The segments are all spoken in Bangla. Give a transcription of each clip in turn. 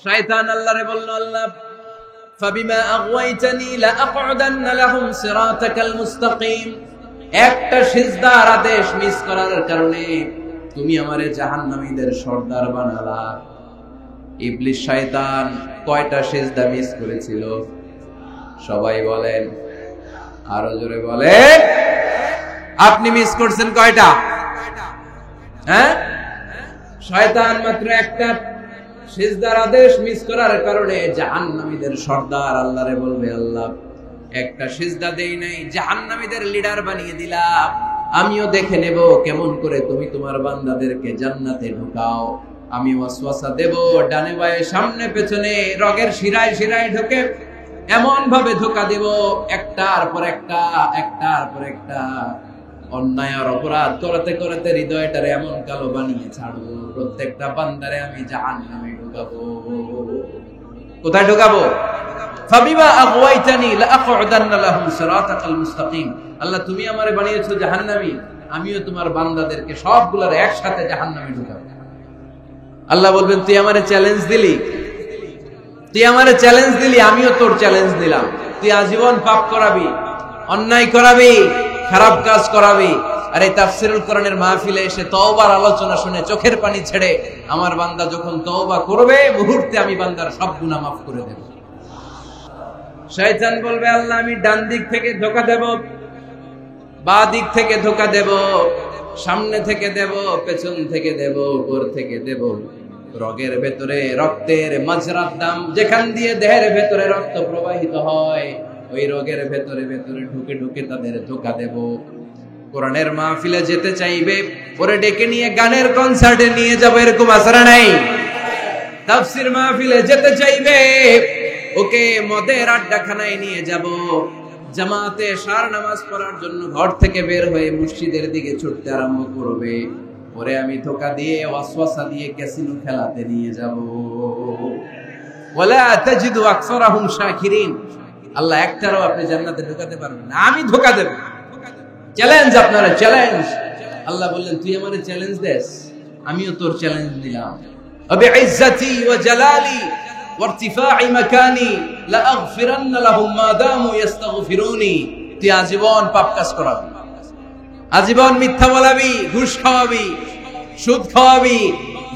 শয়তান আল্লাহরে বলল, আল্লাহ ফাবিমা আগওয়াইতানি লাআকউদান্না লাহুম সিরাতাকাল মুস্তাকিম, একটা সিজদার আদেশ মিস করার কারণে তুমি আমারে জাহান্নামীদের সর্দার বানালা। ইবলিস শয়তান কয়টা সিজদা মিস করেছিল? সবাই বলেন, আরো জোরে বলেন। আপনি মিস করছেন কয়টা? হ্যাঁ, শয়তান মাত্র একটা সিজদার আদেশ মিস করার কারণে জাহান্নামীদের সর্দার আল্লাহরে বলবে, আল্লাহ একটা সিজদা দেই নাই, জাহান্নামীদের লিডার বানিয়ে দিলাম, আমিও দেখে নেব কেমন করে তুমি তোমার বান্দাদেরকে জান্নাতে ঢুকাও। আমি ওয়াসওয়াসা দেব, ডানে বায়ে সামনে পেছনে রগের শিরায় শিরায় ঢুকে এমন ভাবে ধোঁকা দেব, একটার পর একটা অন্যায় আর অপরাধ করতে করতে হৃদয়টারে এমন কালো বানিয়ে ছাড়বো, প্রত্যেকটা বান্দারে আমি জাহান্নামে ঢুকাবো। কোথায় ঢুকাবো? ফাবিমা আগওয়াইতানি লাআকউদান্না লাহুম সিরাতাকাল মুস্তাকিম। আল্লাহ তুমি আমারে বানিয়েছো জাহান্নামী, আমিও তোমার বান্দাদেরকে সবগুলোর একসাথে জাহান্নামে ঢুকাবো। আল্লাহ বলবেন, তুই আমারে চ্যালেঞ্জ দিলি, আমিও তোর চ্যালেঞ্জ দিলাম। তুই আজীবন পাপ করাবি, অন্যায় করাবি, খারাপ কাজ করাবি, আর এই তাফসীরুল কোরআনের মাহফিলে এসে তওবার আলোচনা শুনে চোখের পানি ছেড়ে আমার বান্দা যখন তওবা করবে, মুহূর্তে আমি বান্দার সব গুনাহ মাফ করে দেব। শয়তান বলবে, আল্লাহ আমি ডান দিক থেকে ধোঁকা দেব, বাঁ দিক থেকে ধোঁকা দেব, সামনে থেকে দেব, পেছন থেকে দেব, উপর থেকে দেব, রগের ভেতরে রক্তের মাজরার দাম, যেখান দিয়ে দেহের ভেতরে রক্ত প্রবাহিত হয়, ওই রগের ভেতরে ভেতরে ঢুকে ঢুকে তাদের ধোঁকা দেব। কোরআনের মাহফিলে যেতে চাইবে পরে ডেকে নিয়ে গানের কনসার্টে নিয়ে যাব, এরকম আশা নাই? তাফসীর মাহফিলে যেতে চাইবে ওকে মদের আড্ডাখানায় নিয়ে যাব, জামাতে সার নামাজ পড়ার জন্য ঘর থেকে বের হয়ে মসজিদের দিকে ছুটতে আরম্ভ করবে, পরে আমি ধোঁকা দিয়ে ওয়াসওয়াসা দিয়ে ক্যাসিনো খেলাতে নিয়ে যাব। ওয়ালা তাজিদু আকসারাহুম শাকিরিন। আল্লাহ একটারও আপনি জান্নাতে ঢোকাতে পারবেন না, আমি ধোঁকা দেব। চ্যালেঞ্জ, আপনারা চ্যালেঞ্জ। আল্লাহ বললেন, তুই আমারে চ্যালেঞ্জ দেস, আমিও তোর চ্যালেঞ্জ দিলাম। আবি ইজ্জতি ওয়া জালালি ওয়া ইরতিফা'i মাকানি লা আগফিরান্না লাহুম মা দামু ইস্তাগফিরুনি। তুই আজীবন পাপ কাজ করাবি, আজীবন মিথ্যা বলাবি, ঘুষ খাওয়াবি, সুদ খাওয়াবি,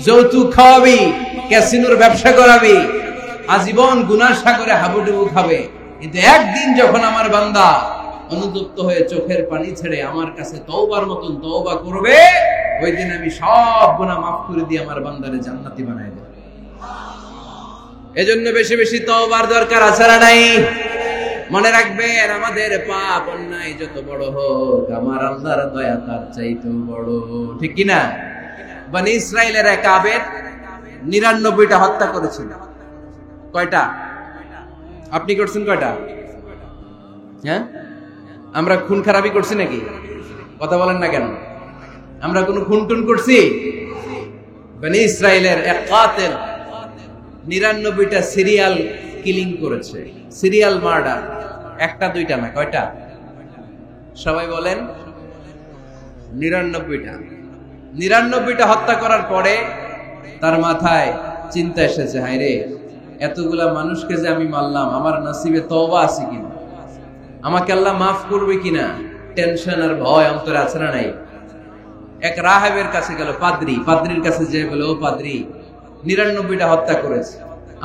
যৌতুক খাওয়াবি, ক্যাসিনোর ব্যবসা করাবি, আজীবন গুনার সাগরে হাবুডুবু খাবে। কিন্তু একদিন যখন আমার বান্দা অনুতপ্ত হয়ে চোখের পানি ছেড়ে আমার কাছে তওবার মতন তওবা করবে, ওই দিন আমি সব গুনাহ মাফ করে দিয়ে আমার বান্দারে জান্নাতি বানাই দেব। এজন্য বেশি বেশি তওবার দরকার আছে না নাই? মনে রাখবেন, আমাদের পাপ অন্যায় যত বড় হোক, আমার আল্লাহর দয়া তার চাইতেও বড়, ঠিক কি না? বনি ইসরাইলের এক আবেদ 99টা হত্যা করেছিল। কয়টা? আপনি করছেন কয়টা? হ্যাঁ, আমরা খুন খারাপি করছি নাকি? কথা বলেন না কেন? আমরা কোনো খুন টুন করছি? বনি ইসরাইলের এক কাতিল 99টা সিরিয়াল কিলিং করেছে, সিরিয়াল মার্ডার। একটা দুইটা না, কয়টা? সবাই বলেন 99টা। 99টা হত্যা করার পরে তার মাথায় চিন্তা এসেছে, হায় রে, এতগুলা মানুষকে যে আমি মারলাম, আমার নসিবে তওবা আছে কিনা, আমাকে আল্লাহ মাফ করবে কিনা, টেনশন আর ভয় অন্তরে আছে না নাই? এক রাহেবের কাছে গেল, পাদ্রির কাছে যে বলে, ও পাদ্রি, 99টা হত্যা করেছে,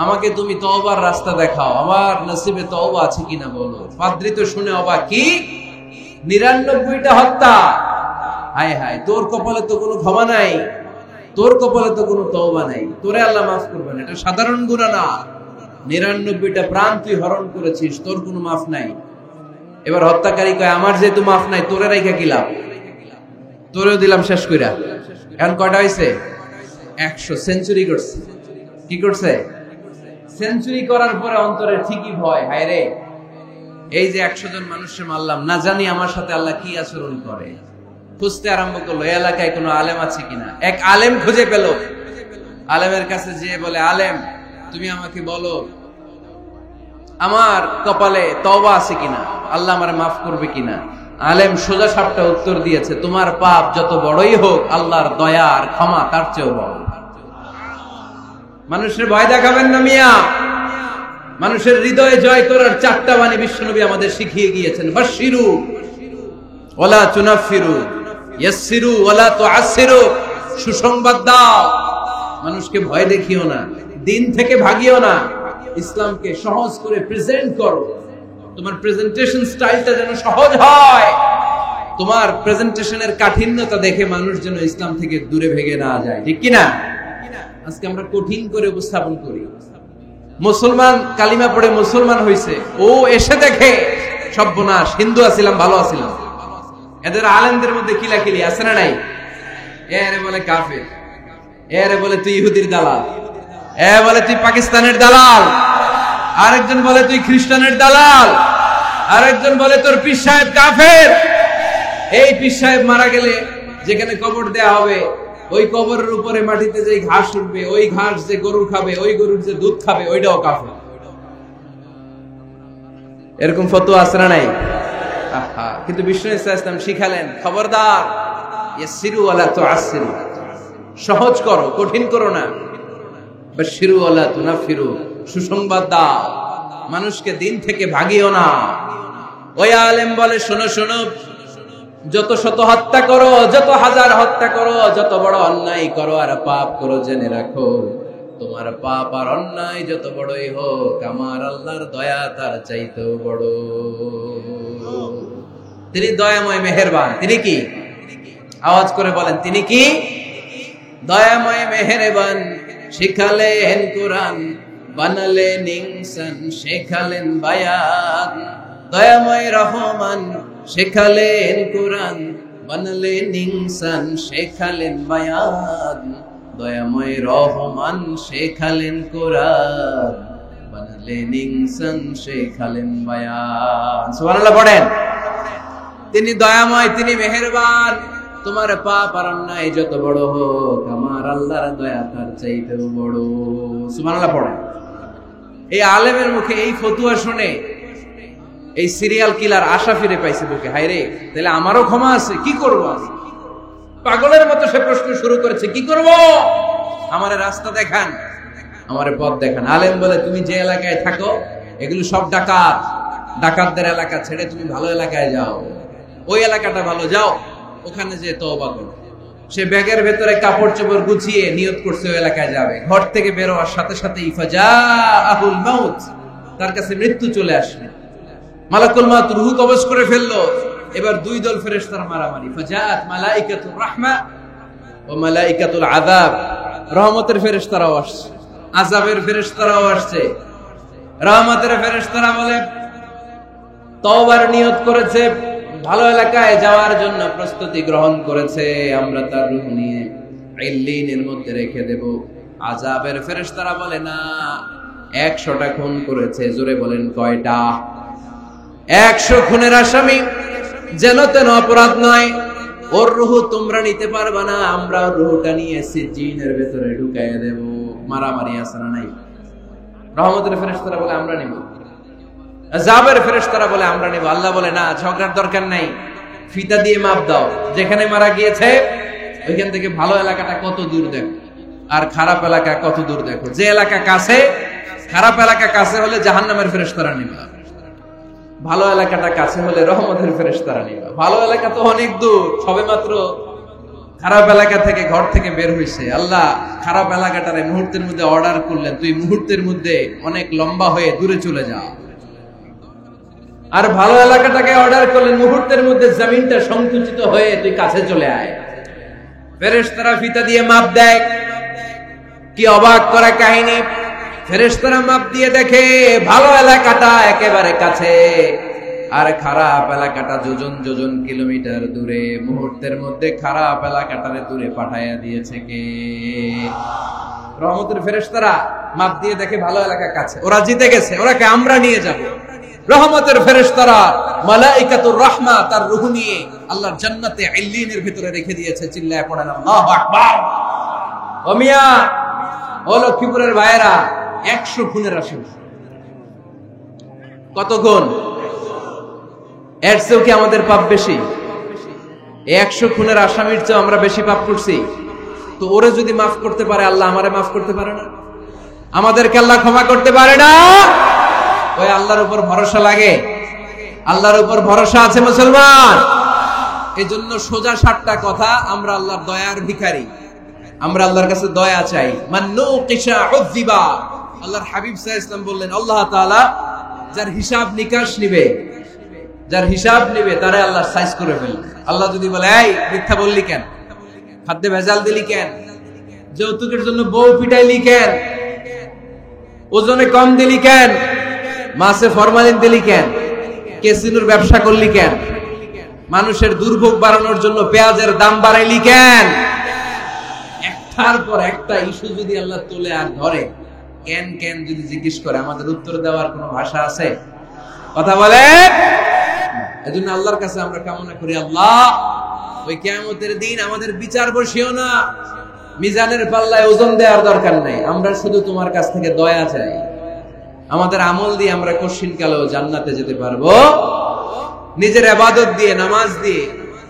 আমাকে তুমি তওবার রাস্তা দেখাও, আমার নসিবে তওবা আছে কিনা বলো। পাদ্রি তো শুনে অবাক, কি 99টা হত্যা? হায় হায়, তোর কপালে তো কোনো ক্ষমা নাই, তোর কপালে তো কোনো তওবা নাই, তোরে আল্লাহ মাফ করবে না, এটা সাধারণ গুনাহ না। 99টা প্রাণ তুই হরণ করেছিস, তোর কোনো মাফ নাই। এবার হত্যাকারী কয়, আমার যেহেতু মাফ নাই, তোরে রাইখা কি লাভ, তোরেও দিলাম শেষ কইরা। এখন কয়টা হয়েছে? 100 সেঞ্চুরি করছে। কি করছে? সেঞ্চুরি করার পরে অন্তরে ঠিকই ভয়, হায় রে, এই যে 100 জন মানুষকে মারলাম, না জানি আমার সাথে আল্লাহ কি আচরণ করে। খুঁজতে আরম্ভ করলো এই এলাকায় কোনো আলেম আছে কিনা। এক আলেম খুঁজে পেল, আলেমের কাছে যেয়ে বলে, আলেম তুমি আমাকে বলো আমার কপালে তওবা আছে কিনা, আল্লাহ আমারে মাফ করবে কিনা। আলেম সোজা সাপটা উত্তর দিয়েছে, তোমার পাপ যত বড়ই হোক, আল্লাহর দয়া আর ক্ষমা তার চেয়েও বড়। মানুষের ভয় দেখাবেন না মিয়া। মানুষের হৃদয়ে জয় করার 4টা বাণী বিশ্বনবী আমাদের শিখিয়ে গিয়েছেন। বাশশিরু ওয়ালা তুনাফিরু, ইয়াসসিরু ওয়ালা তুআসসিরু। সুসংবাদ দাও, মানুষকে ভয় দেখিও না, দিন থেকে ভাগিও না, ইসলামকে সহজ করে প্রেজেন্ট করো। তোমার প্রেজেন্টেশন স্টাইলটা যেন সহজ হয়, তোমার প্রেজেন্টেশনের কাঠিন্যতা দেখে মানুষ যেন ইসলাম থেকে দূরে ভেগে না যায়, ঠিক কি না? আজকে আমরা কঠিন করে উপস্থাপন করি। মুসলমান কালিমা পড়ে মুসলমান হইছে, ও এসে দেখে সর্বনাশ, হিন্দু আছিলাম ভালো আছিলাম। এদের আলেমদের মধ্যে কিলাকিলি আছে না নাই? এরে বলে কাফের, এরে বলে তুই ইহুদির দালাল, এ বলে তুই পাকিস্তানের দালাল, আরেকজন বলে তুই খ্রিস্টানের দালাল, আরেকজন বলে তোর পীর সাহেব কাফের। এই পীর সাহেব মারা গেলে যেখানে কবর দেয়া হবে, ওই কবরের উপরে মাটিতে যে ঘাস উঠবে, ওই ঘাস যে গরু খাবে, ওই গরুর যে দুধ খাবে, ওইটাও কাফের। এরকম ফতোয়া আছে না নাই? কিন্তু বিষ্ণু ইসলাম শিখালেন, খবরদার, ইয়াসসিরু ওয়ালা তুআসসিরু, সহজ করো, কঠিন করো না। বাশশিরু ওয়ালা তুনাফিরু, সুসংবাদ দাও, মানুষকে দিন থেকে ভাগিও না। ওই আলেম বলে, শোনো শোনো, যত শত হত্যা করো, যত হাজার হত্যা করো, যত বড় অন্যায় করো আর পাপ করো, জেনে রাখো তোমার পাপ আর অন্যায় যত বড়ই হোক, আমার আল্লাহর দয়া তার চাইতেও বড়। তিনি দয়াময় মেহেরবান। তিনি কি? আওয়াজ করে বলেন, তিনি কি? দয়াময় মেহেরবান। শিখালেন কোরআন, বানালেন ইনসান, শেখালেন বায়ান। দয়াময় রহমান, শেখালেন কোরআন, বানালেন ইনসান, শেখালেন বায়ান। দয়াময় রহমান, শেখালেন কোরআন, বানালেন ইনসান, শেখালেন বায়ান। সুবহানাল্লাহ পড়েন। তিনি দয়াময়, তিনি মেহেরবান। তোমার পাপ আর অন্যায় যত বড় হোক, আমার আল্লাহর দয়া তার চাইতেও বড়। সুবহানাল্লাহ পড়েন। এই আলেমের মুখে এই ফতুয়া শুনে এই সিরিয়াল কিলার আশা ফিরে পাইছে বুকে। হায় রে, তাহলে আমারও ক্ষমা আছে, কি করব আমি? পাগলের মতো সে প্রশ্ন শুরু করেছে, কি করব? আমারে রাস্তা দেখান, আমারে পথ দেখান। আলেম বলে, তুমি যে এলাকায় থাকো এগুলো সব ডাকাত, ডাকাতদের এলাকা ছেড়ে তুমি ভালো এলাকায় যাও, ওই এলাকাটা ভালো, যাও ওখানে যে তওবা করো। সে ব্যাগের ভেতরে কাপড় চোপড় গুছিয়ে নিয়ত করছে ওই এলাকায় যাবে। ঘর থেকে বের হওয়ার সাথে সাথে ইফাজাহুল মাউত, তার কাছে মৃত্যু চলে আসবে। মালাকুল মাউত রূহ কবজ করে ফেললো। এবার দুই দল ফেরেশতারা মারামারি। ফাজাআত মালাইকাতুর রাহমা ওয়া মালাইকাতুল আযাব। রহমতের ফেরেশতারাও আসছে, আযাবের ফেরেশতারাও আসছে। রহমতের ফেরেশতারা বলে, তওবার নিয়ত করেছে, ভালো এলাকায় যাওয়ার জন্য প্রস্তুতি গ্রহণ করেছে, আমরা তার রূহ নিয়ে ইল্লিনের মধ্যে রেখে দেব। আযাবের ফেরেশতারা বলে, না, 100টা খুন করেছে। জোরে বলেন, কয়টা? 100 খুনের আসামি, যেন তেন অপরাধ নয়। ওর রূহ তোমরা নিতে পারবে না, আমরা রূহটা নিয়ে সিজ্জিনের ভেতরে ঢুকাইয়ে দেব। মারামারি আছে না নাই? রহমতের ফেরেশতারা বলে, আমরা নিব। আযাবের ফেরেশতারা বলে, আমরা নিব। আল্লাহ বলে, না, ঝগড়ার দরকার নাই, ফিতা দিয়ে মাপ দাও। যেখানে মারা গিয়েছে ওইখান থেকে ভালো এলাকাটা কত দূর দেখো, আর খারাপ এলাকা কত দূর দেখো। যে এলাকা কাছে, খারাপ এলাকা কাছে হলে জাহান্নামের ফেরেশতারা নিবা, ভালো এলাকাটা কাছে হলে রহমতের ফেরেশতারা নিবা। ভালো এলাকা তো অনেক দূর, সবেমাত্র খারাপ এলাকা থেকে ঘর থেকে বের হইছে। আল্লাহ খারাপ এলাকাটারে মুহূর্তের মধ্যে অর্ডার করলেন, তুই মুহূর্তের মধ্যে অনেক লম্বা হয়ে দূরে চলে যা। আর ভালো এলাকাটাকে অর্ডার করলেন, মুহূর্তের মধ্যে জমিনটা সংকুচিত হয়ে তুই কাছে চলে আয়। ফেরেশতারা ফিতা দিয়ে মাপ দেয়। কি অবাক করা কাহিনী! ফেরেশতারা মাপ দিয়ে দেখে ভালো এলাকাটা একেবারে কাছে, আর খারাপ এলাকাটা যোজন যোজন কিলোমিটার দূরে। মুহূর্তের মধ্যে খারাপ এলাকাটারে দূরে পাঠাইয়া দিয়েছে কে? রহমতের ফেরেশতারা মাপ দিয়ে দেখে ভালো এলাকা কাছে, ওরা জিতে গেছে, ওরাকে আমরা নিয়ে যাব। রহমতের ফেরেশতারা মালাইকাতুর রাহমা তার রূহ নিয়ে আল্লাহর জান্নাতে ইল্লিনের ভিতরে রেখে দিয়েছে। চিল্লায় পড়েন আল্লাহু আকবার। ও মিয়া, ও লক্ষ্মীপুরের ভাইয়েরা, 100 খুনের আসামি। কত গুণ? এর চেয়েও কি আমাদের পাপ বেশি? 100 খুনের আসামির চেয়ে আমরা বেশি পাপ করছি। তো ওরে যদি মাফ করতে পারে আল্লাহ, আমারে মাফ করতে পারে না? আমাদেরকে আল্লাহ ক্ষমা করতে পারে না? ওই আল্লাহর উপর ভরসা লাগে? আল্লাহর উপর ভরসা আছে মুসলমান? এই জন্য সোজা সাতটা কথা, আমরা আল্লাহর দয়ার ভিখারি, আমরা আল্লাহর কাছে দয়া চাই। মান্নু কিশা উযিবা, আল্লাহর হাবিব সাল্লাল্লাহু আলাইহি ওয়াসাল্লাম বললেন, আল্লাহ তাআলা যার হিসাব নিকাশ নিবে, যার হিসাব নিবে তারে আল্লাহ সাইজ করে ফেলবে। আল্লাহ যদি বলে, এই মিথ্যা বললি কেন, খাদ্যে ভেজাল দিলি কেন, যৌতুকের জন্য বউ পিটাইলি কেন, ওজনে কম দিলি কেন, মাছে ফরমালিন দিলি কেন, ক্যাসিনোর ব্যবসা করলি কেন, মানুষের দুর্ভোগ বাড়ানোর জন্য পেঁয়াজের দাম বাড়াইলি কেন, একটার পর একটা ইস্যু যদি আল্লাহ তুলে আর ধরে, কেন কেন যদি জিজ্ঞেস করে, আমাদের উত্তর দেওয়ার কোনো ভাষা আছে? কথা বলে। এজন্য আল্লাহর কাছে আমরা কামনা করি, আল্লাহ ওই কিয়ামতের দিন আমাদের বিচার বসিও না, মিজানের পাল্লায় ওজন দেওয়ার দরকার নাই, আমরা শুধু তোমার কাছ থেকে দয়া চাই। আমাদের আমল দিয়ে আমরা কশিনকালেও জান্নাতে যেতে পারবো, নিজের ইবাদত দিয়ে, নামাজ দিয়ে,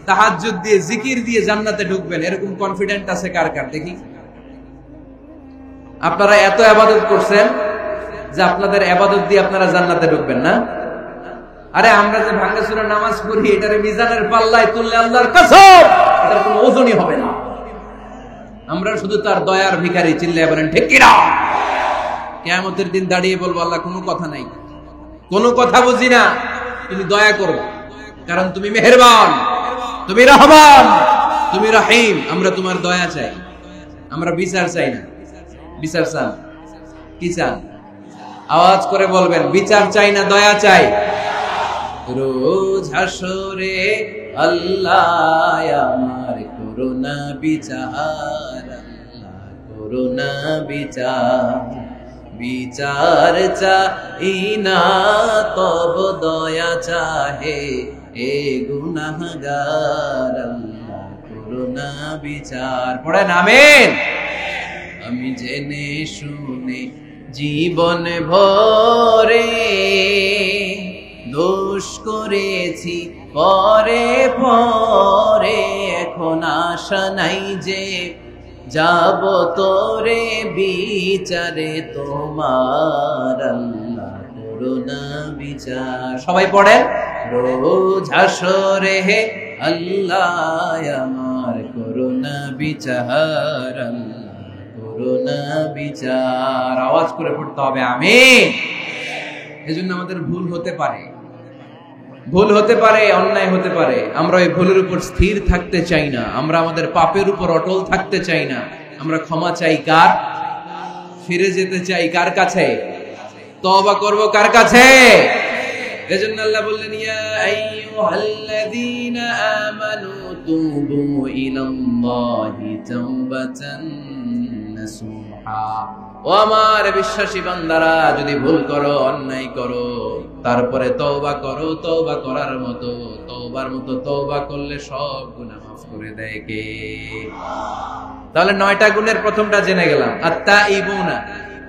তাহাজ্জুদ দিয়ে, জিকির দিয়ে জান্নাতে ঢুকবেন, এরকম কনফিডেন্ট আছে কার কার? দেখি। আপনারা এত ইবাদত করছেন যে আপনাদের ইবাদত দিয়ে আপনারা জান্নাতে ঢুকবেন না? আরে আমরা যে ভাঙাচোরা নামাজ পড়ি, এটারে মিজানের পাল্লায় তুললে আল্লাহর কসম এটার কোনো ওজনই হবে না। আমরা শুধু তার দয়ার ভিখারি, চিল্লায় বলেন ঠিক কি না? কিয়ামতের দিন দাঁড়িয়ে বলবো, আল্লাহ কোনো কথা নাই, কোনো কথা বুঝি না, তুমি দয়া করো, কারণ তুমি মেহেরবান, তুমি রহমান, তুমি রহিম। আমরা তোমার দয়া চাই, আমরা বিচার চাই না। বিচার চান? কি চান? আওয়াজ করে বলবেন, বিচার চাই না দয়া চাই? রোজ হাসরে আল্লাহ আমার করুণা বিচার, আল্লাহ করুণা বিচার, বিচার চাই না তব দয়া চাহে এ গুনাহগার, আল্লাহ করুণা বিচার। পড়েন আমিন। আমি জেনে শুনে জীবন ভরে দোষ করেছি পরে পরে, এখন আশা নাই যে যাব তোরে বিচারে তোমার, আল্লাহ করুণা বিচার। সবাই পড়েন, রোজ হাসরে হে আল্লাহ আমার করুণা বিচার, আল্লাহ করুণা বিচার। আওয়াজ করে পড়তে হবে আমিন। এজন্য আমাদের ভুল হতে পারে, ভুল হতে পারে, অন্যায় হতে পারে, আমরা ওই ভুলের উপর স্থির থাকতে চাই না, আমরা আমাদের পাপের উপর অটল থাকতে চাই না। আমরা ক্ষমা চাই কার? ফিরে যেতে চাই কার কাছে? তওবা করব কার কাছে? এজন্য আল্লাহ বললেন, ইয়া আইয়ুহাল্লাযীনা আমানু তুবু ইলাল্লাহি তাওবাতান নাসুহা। ও আমার বিশ্বাসী বান্দারা, যদি ভুল করো, অন্যায় করো, তারপরে তওবা করো, তওবা করার মতো, তওবার মতো তওবা করলে সব গুনাহ মাফ করে দেয় কে? তাহলে 9টা গুণের প্রথমটা জেনে গেলাম, আত-তাইবুনা।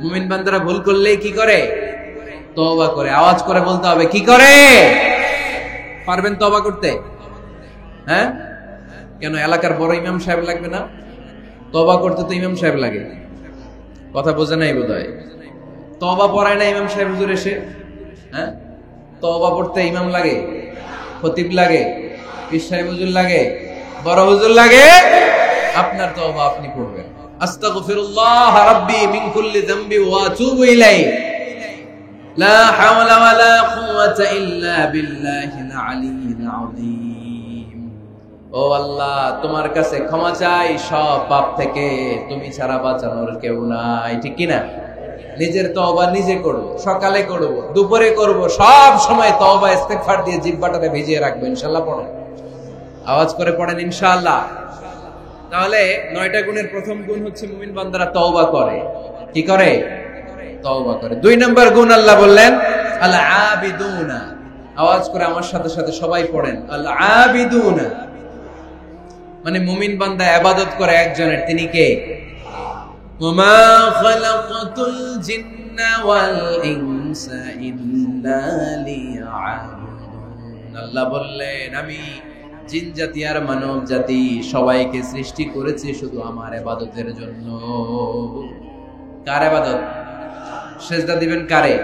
মুমিন বান্দারা ভুল করলেই কি করে? তওবা করে। আওয়াজ করে বলতে হবে, কি করে? পারবেন তওবা করতে? হ্যাঁ? কেন এলাকার বড় ইমাম সাহেব লাগবে না? তওবা করতে তো ইমাম সাহেব লাগে। কথা বোঝে নাই বোধহয়। তওবা পড়ায় না ইমাম সাহেব হুজুর এসে? হ্যাঁ, তওবা পড়তে ইমাম লাগে, খতিব লাগে, পীর সাহেব হুজুর লাগে, বড় হুজুর লাগে। আপনার তওবা আপনি পড়বেন। আস্তাগফিরুল্লাহ রাব্বি মিন কুল্লি যামবি ওয়া আতুবু ইলাইহি, লা হাওলা ওয়ালা কুওয়াতা ইল্লা বিল্লাহিল আলিয়্যিল আযীম। ও আল্লাহ, তোমার কাছে ক্ষমা চাই সব পাপ থেকে, তুমি ছাড়া বাঁচানোর কেউ নাই। ঠিক কি না? নিজের তওবা নিজে করব, সকালে করব, দুপুরে করব, সব সময় তওবা ইস্তেগফার দিয়ে জিহ্বাটাকে ভিজিয়ে রাখবো। ইনশাআল্লাহ পড়েন, আওয়াজ করে পড়েন ইনশাআল্লাহ। তাহলে 9টা গুণের প্রথম গুণ হচ্ছে মুমিন বান্দারা তওবা করে। কি করে? তওবা করে। 2 নম্বর গুণ আল্লাহ বললেন আল আবিদুনা। আওয়াজ করে আমার সাথে সাথে সবাই পড়েন, আল আবিদুনা মানে মুমিন বান্দা ইবাদত করে একজনের, তিনি কে? ওমা খালাকাতুল জিন্না ওয়াল ইনসা ইল্লা লিয়াবুদুন। আল্লাহ বললেন, আমি জিন জাতি আর মানব জাতি সবাইকে সৃষ্টি করেছি শুধু আমার ইবাদতের জন্য। কার ইবাদত? সেজদা দিবেন কারে?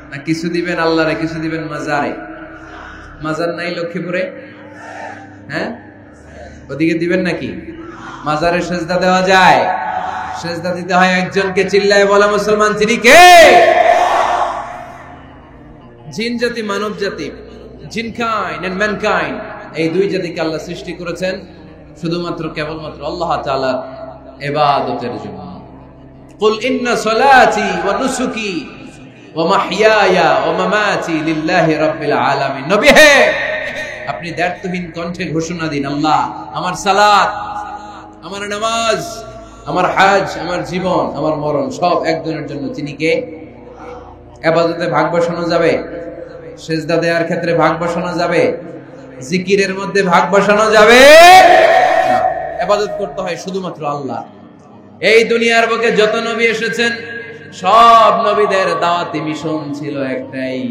না কিছু দিবেন আল্লাহরে, কিছু দিবেন মাজারে? মাজার নাই লক্ষ্মীপুরে? হ্যাঁ, ওদিকে দিবেন নাকি? মাজারে সেজদা দেওয়া যায়? সেজদা দিতে হয় একজনকে। চিল্লায় বলা মুসলমান তিনি কে? জিন জাতি, মানব জাতি, জিনকাইন্ড এন্ড ম্যানকাইন্ড, এই দুই জাতিকে আল্লাহ সৃষ্টি করেছেন শুধুমাত্র কেবলমাত্র আল্লাহ তাআলার ইবাদতের জন্য। কুল ইন্না সলাতি ওয়া নুসুকি ওয়া মাহইয়ায়া ওয়া মামাতি লিল্লাহি রাব্বিল আলামিন। নবী হে, আপনি দ্ব্যর্থহীন কণ্ঠে ঘোষণা দিন, আল্লাহ, আমার সালাত, আমার নামাজ, আমার হজ, আমার জীবন, আমার মরণ সব একজনের জন্য। তিনি কে? ইবাদতে ভাগ বসানো যাবে? সেজদা দেওয়ার ক্ষেত্রে ভাগ বসানো যাবে? জিকিরের মধ্যে ভাগ বসানো যাবে? ইবাদত করতে হয় শুধুমাত্র আল্লাহ। এই দুনিয়ার বুকে যত নবী এসেছেন সব নবীদের দাওয়াতি মিশন ছিল একটাই,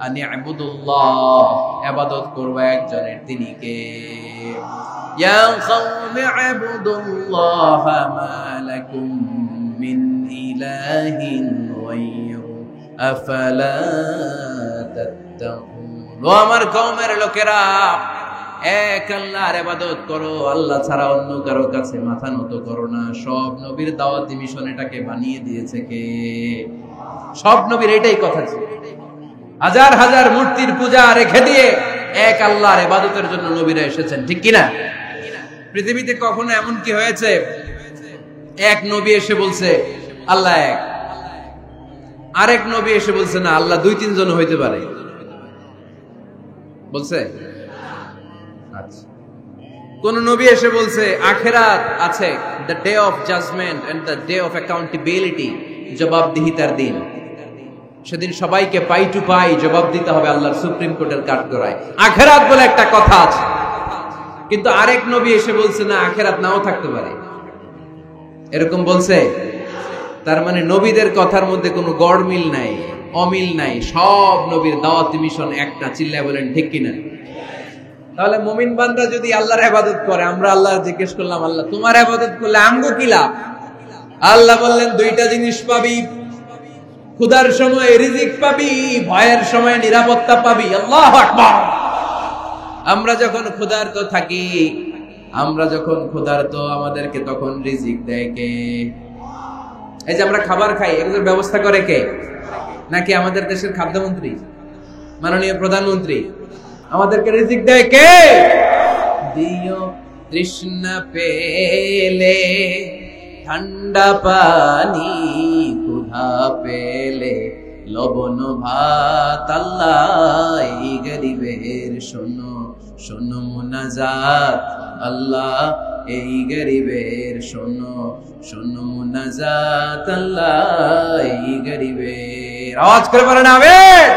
আনি ইবুদুল্লাহ, ইবাদত করব একজনের। তিনি কে? ইয়া কওমি ইবুদুল্লাহ মা লাকুম মিন ইলাহিন গায়রু আফালা তাত্তাকুন। ও আমার কওমের লোকেরা, এক আল্লাহর ইবাদত করো, আল্লাহ ছাড়া অন্য কারো কাছে মাথা নত করো না। সব নবীর দাওয়াতি মিশন এটাকে বানিয়ে দিয়েছে কে? সব নবীর এটাই কথা ছিল। হাজার হাজার মূর্তির পূজা রেখে দিয়ে এক আল্লাহর ইবাদতের জন্য নবীরা এসেছেন, ঠিক কিনা? পৃথিবীতে কখনো এমন কি হয়েছে এক নবী এসে বলছে আল্লাহ এক, আরেক নবী এসে বলছে না আল্লাহ দুই তিনজন হইতে পারে? বলছে? আচ্ছা, কোন নবী এসে বলছে আখিরাত আছে, the day of judgement and the day of accountability, জবাবদিহিতার দিন, সেদিন সবাইকে পাই টু পাই জবাব দিতে হবে আল্লাহর সুপ্রিম কোর্টের কাঠগড়ায়। আখিরাত বলে একটা কথা আছে, কিন্তু আরেক নবী এসে বলছে না আখিরাত নাও থাকতে পারে। এরকম বলছে? তার মানে নবীদের কথার মধ্যে কোনো গড়মিল নাই, অমিল নাই। সব নবীর দাওয়াতি মিশন একটা। চিল্লায় বলেন ঠিক কিনা? তাহলে মুমিন বান্দা যদি আল্লাহর ইবাদত করে, আমরা আল্লাহ জিজ্ঞেস করলাম আল্লাহ তোমার ইবাদত করলে আমগো কি লাভ? আল্লাহ বললেন দুইটা জিনিস পাবি, ক্ষুধার সময় রিজিক পাবি, ভয়ের সময় নিরাপত্তা পাবি। আল্লাহু আকবার। আমরা যখন ক্ষুধার্ত থাকি, আমরা যখন ক্ষুধার্ত, আমাদেরকে তখন রিজিক দেয় কে? এই যে আমরা খাবার খাই, এগুলোর ব্যবস্থা করে কে? নাকি আমাদের দেশের খাদ্যমন্ত্রী, মাননীয় প্রধানমন্ত্রী? আমাদেরকে রিজিক দেয় কে? দিও তৃষ্ণা পেলে ঠান্ডা পানি, ক্ষুধা পেলে লবণ ভাত। আল্লাহ এই গরিবের শোনো শোনো মুনাজাত, আল্লাহ এই গরিবের শোনো শোনো মুনাজাত, আল্লাহ এই গরিবের। আওয়াজ করে বলেন আমিন।